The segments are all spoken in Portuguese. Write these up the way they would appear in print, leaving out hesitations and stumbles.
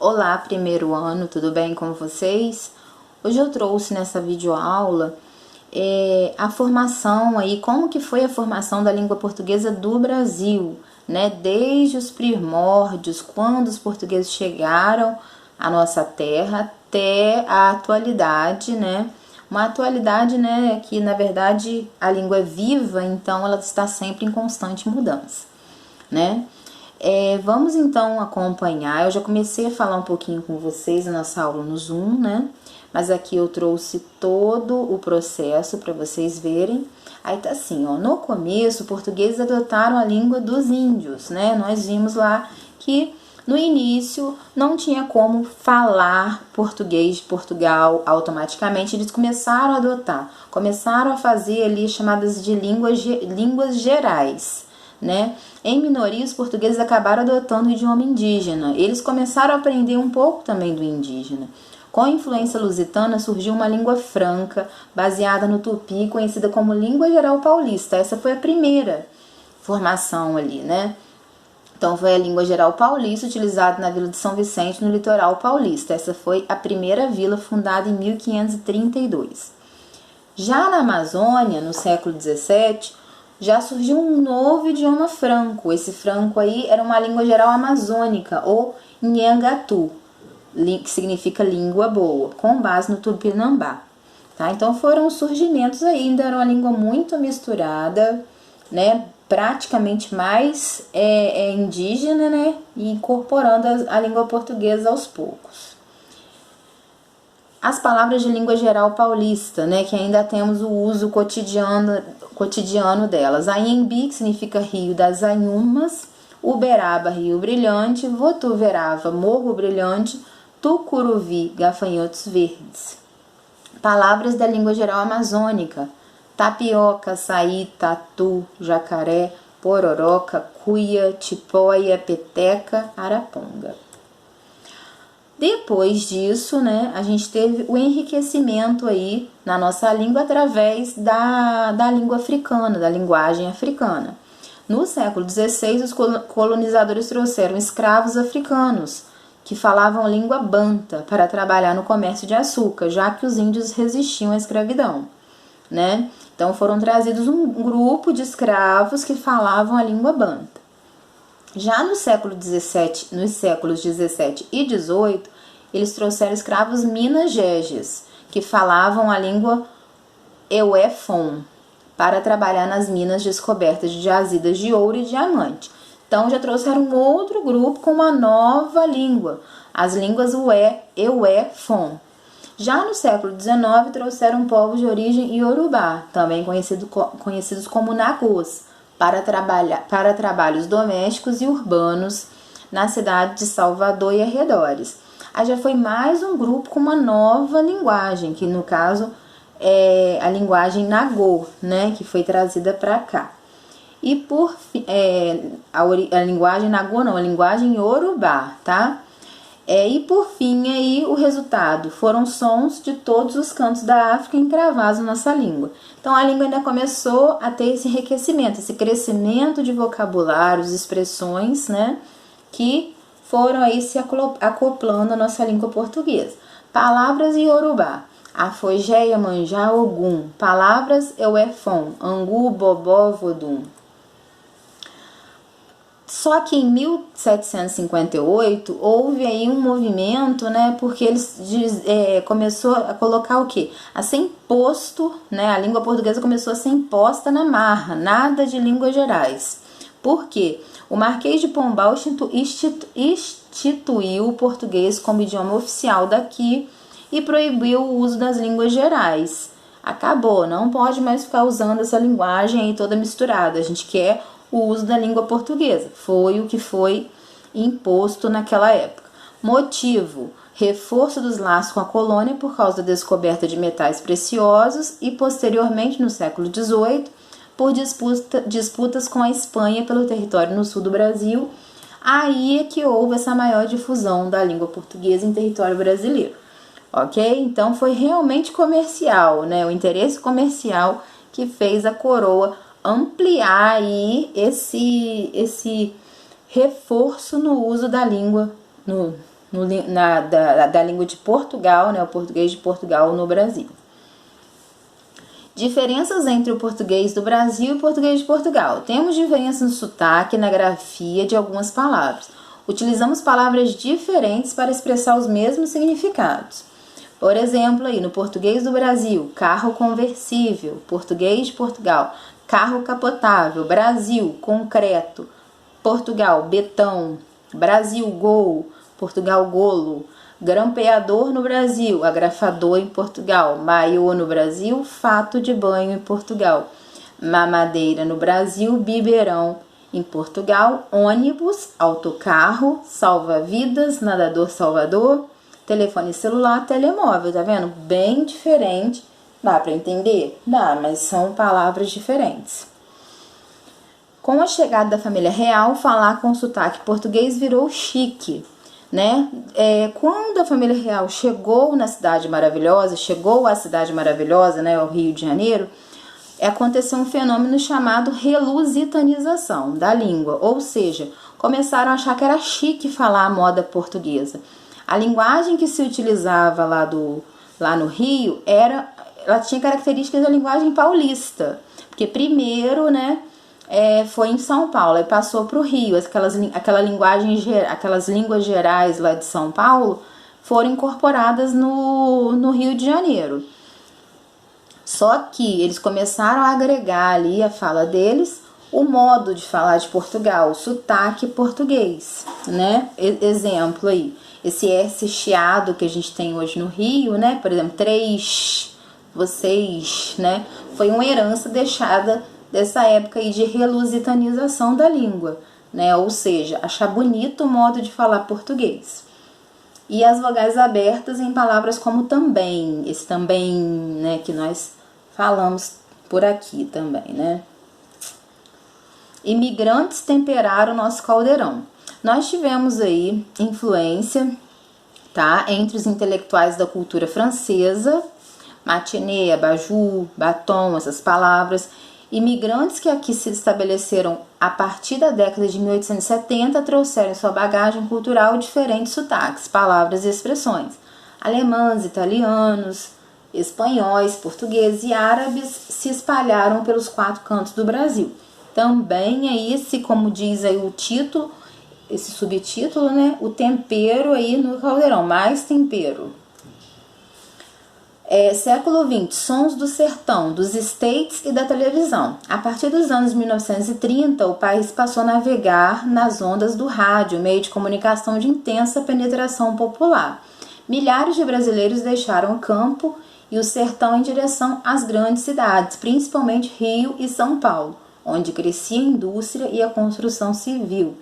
Olá, primeiro ano, tudo bem com vocês? Hoje eu trouxe nessa videoaula a formação aí, como que foi a formação da língua portuguesa do Brasil, né? Desde os primórdios, quando os portugueses chegaram à nossa terra, até a atualidade, né? Uma atualidade, né, que na verdade a língua é viva, então ela está sempre em constante mudança, né? Vamos então acompanhar. Eu já comecei a falar um pouquinho com vocês na nossa aula no Zoom, né? Mas aqui eu trouxe todo o processo para vocês verem. Aí tá assim, ó. No começo, os portugueses adotaram a língua dos índios, né? Nós vimos lá que no início não tinha como falar português de Portugal automaticamente. Eles começaram a adotar, começaram a fazer ali chamadas de línguas gerais, né? Em minoria, os portugueses acabaram adotando o idioma indígena. Eles começaram a aprender um pouco também do indígena. Com a influência lusitana, surgiu uma língua franca, baseada no tupi, conhecida como língua geral paulista. Essa foi a primeira formação ali, né? Então, foi a língua geral paulista, utilizada na Vila de São Vicente, no litoral paulista. Essa foi a primeira vila, fundada em 1532. Já na Amazônia, no século XVII, já surgiu um novo idioma franco. Esse franco aí era uma língua geral amazônica, ou Nhangatu, que significa língua boa, com base no Tupinambá. Tá? Então foram surgimentos aí, ainda era uma língua muito misturada, né? Praticamente mais indígena, né? E incorporando a língua portuguesa aos poucos. As palavras de língua geral paulista, né, que ainda temos o uso cotidiano delas. Anhembi, que significa Rio das Anhumas, Uberaba, Rio Brilhante, Votuverava, Morro Brilhante, Tucuruvi, Gafanhotos Verdes. Palavras da língua geral amazônica: tapioca, açaí, tatu, jacaré, pororoca, cuia, tipóia, peteca, araponga. Depois disso, né, a gente teve o enriquecimento aí na nossa língua através da língua africana, da linguagem africana. No século XVI, os colonizadores trouxeram escravos africanos que falavam língua banta para trabalhar no comércio de açúcar, já que os índios resistiam à escravidão, né? Então foram trazidos um grupo de escravos que falavam a língua banta. Já no século XVII, nos séculos XVII e XVIII, eles trouxeram escravos Minas-Geges, que falavam a língua Eué-Fon, para trabalhar nas minas descobertas de jazidas de ouro e diamante. Então já trouxeram um outro grupo com uma nova língua, as línguas Eué-Fon. Já no século XIX, trouxeram povos de origem iorubá, também conhecidos como nagôs, para trabalhos domésticos e urbanos na cidade de Salvador e arredores. Aí já foi mais um grupo com uma nova linguagem, que no caso é a linguagem nagô, né, que foi trazida para cá. E por a linguagem nagô não, a linguagem iorubá, tá? E por fim aí o resultado foram sons de todos os cantos da África encravados na nossa língua. Então a língua ainda começou a ter esse enriquecimento, esse crescimento de vocabulários, expressões, né, que foram aí se acoplando à nossa língua portuguesa. Palavras iorubá: Afogé, Iemanjá, Ogum. Palavras Eué-Fon: Angu, Bobó, Vodum. Só que em 1758 houve aí um movimento, né, porque eles começou a colocar o quê? A ser imposto, né, a língua portuguesa começou a ser imposta na marra, nada de línguas gerais. Por quê? O Marquês de Pombal instituiu o português como idioma oficial daqui e proibiu o uso das línguas gerais. Acabou, não pode mais ficar usando essa linguagem aí toda misturada. A gente quer o uso da língua portuguesa. Foi o que foi imposto naquela época. Motivo: reforço dos laços com a colônia por causa da descoberta de metais preciosos e, posteriormente, no século XVIII, por disputas com a Espanha pelo território no sul do Brasil. Aí é que houve essa maior difusão da língua portuguesa em território brasileiro. Ok? Então foi realmente comercial, né? O interesse comercial que fez a coroa ampliar aí esse reforço no uso da língua, da língua de Portugal, né, o português de Portugal no Brasil. Diferenças entre o português do Brasil e o português de Portugal. Temos diferenças no sotaque e na grafia de algumas palavras. Utilizamos palavras diferentes para expressar os mesmos significados. Por exemplo, aí, no português do Brasil, carro conversível. Português de Portugal, carro capotável. Brasil, concreto. Portugal, betão. Brasil, gol. Portugal, golo. Grampeador no Brasil, agrafador em Portugal. Maiô no Brasil, fato de banho em Portugal. Mamadeira no Brasil, biberão em Portugal. Ônibus, autocarro, salva-vidas, nadador salvador. Telefone celular, telemóvel, tá vendo? Bem diferente. Dá para entender? Dá, mas são palavras diferentes. Com a chegada da família real, falar com sotaque português virou chique, né? Quando a família real chegou à cidade maravilhosa, né, ao Rio de Janeiro, aconteceu um fenômeno chamado relusitanização da língua, ou seja, começaram a achar que era chique falar a moda portuguesa. A linguagem que se utilizava lá no Rio ela tinha características da linguagem paulista, porque primeiro, né, foi em São Paulo e passou para o Rio. Aquelas línguas gerais lá de São Paulo foram incorporadas no Rio de Janeiro. Só que eles começaram a agregar ali a fala deles, o modo de falar de Portugal, o sotaque português, né? Exemplo aí, esse S chiado que a gente tem hoje no Rio, né? Por exemplo, vocês, né? Foi uma herança deixada dessa época aí de relusitanização da língua, né? Ou seja, achar bonito o modo de falar português. E as vogais abertas em palavras como também, esse também, né, que nós falamos por aqui também, né? Imigrantes temperaram o nosso caldeirão. Nós tivemos aí influência, tá, entre os intelectuais da cultura francesa, matinê, abajur, batom, essas palavras. Imigrantes que aqui se estabeleceram a partir da década de 1870 trouxeram em sua bagagem cultural diferentes sotaques, palavras e expressões. Alemães, italianos, espanhóis, portugueses e árabes se espalharam pelos 4 cantos do Brasil. Também aí, como diz aí o título, esse subtítulo, né? O tempero aí no caldeirão, mais tempero. Século XX, sons do sertão, dos estates e da televisão. A partir dos anos 1930, o país passou a navegar nas ondas do rádio, meio de comunicação de intensa penetração popular. Milhares de brasileiros deixaram o campo e o sertão em direção às grandes cidades, principalmente Rio e São Paulo, onde crescia a indústria e a construção civil.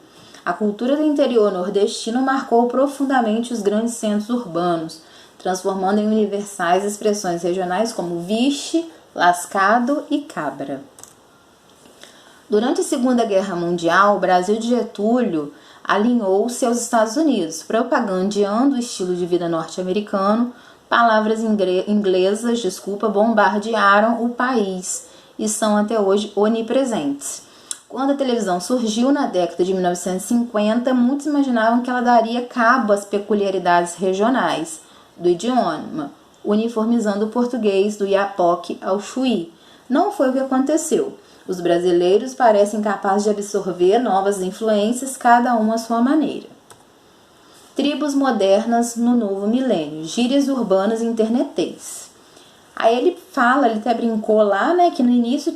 A cultura do interior nordestino marcou profundamente os grandes centros urbanos, transformando em universais expressões regionais como vixe, lascado e cabra. Durante a Segunda Guerra Mundial, o Brasil de Getúlio alinhou-se aos Estados Unidos, propagandeando o estilo de vida norte-americano. Palavras inglesas, bombardearam o país e são até hoje onipresentes. Quando a televisão surgiu na década de 1950, muitos imaginavam que ela daria cabo às peculiaridades regionais do idioma, uniformizando o português do Iapoque ao Chuí. Não foi o que aconteceu. Os brasileiros parecem capazes de absorver novas influências, cada um à sua maneira. Tribos modernas no novo milênio, gírias urbanas e internetês. Aí ele até brincou lá, né, que no início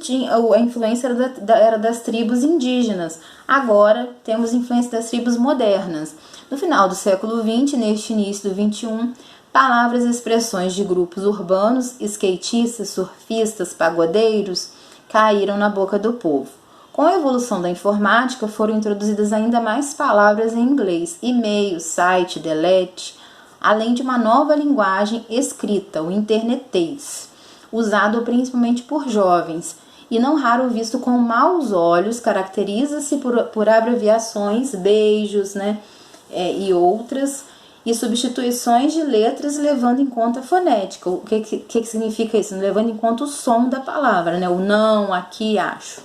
a influência era das tribos indígenas. Agora temos influência das tribos modernas. No final do século XX, neste início do XXI, palavras e expressões de grupos urbanos, skatistas, surfistas, pagodeiros, caíram na boca do povo. Com a evolução da informática, foram introduzidas ainda mais palavras em inglês, e-mail, site, delete, além de uma nova linguagem escrita, o internetês, usado principalmente por jovens, e não raro visto com maus olhos, caracteriza-se por abreviações, beijos, né, e outras, e substituições de letras levando em conta a fonética. O que significa isso? Levando em conta o som da palavra, né? O não, aqui, acho.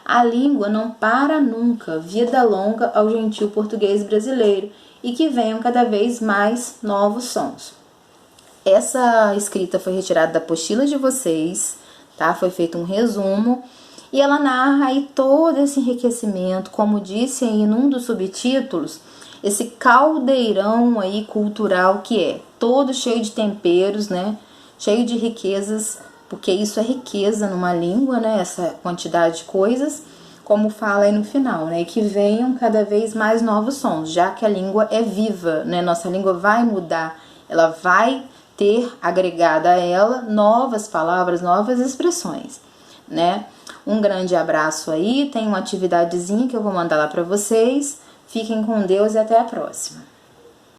A língua não para nunca, vida longa ao gentil português brasileiro, e que venham cada vez mais novos sons. Essa escrita foi retirada da apostila de vocês, tá? Foi feito um resumo e ela narra aí todo esse enriquecimento, como disse aí num dos subtítulos, esse caldeirão aí cultural que é todo cheio de temperos, né? Cheio de riquezas, porque isso é riqueza numa língua, né? Essa quantidade de coisas, como fala aí no final, né? E que venham cada vez mais novos sons, já que a língua é viva, né? Nossa língua vai mudar, ela vai ter agregada a ela novas palavras, novas expressões, né? Um grande abraço aí, tem uma atividadezinha que eu vou mandar lá para vocês. Fiquem com Deus e até a próxima.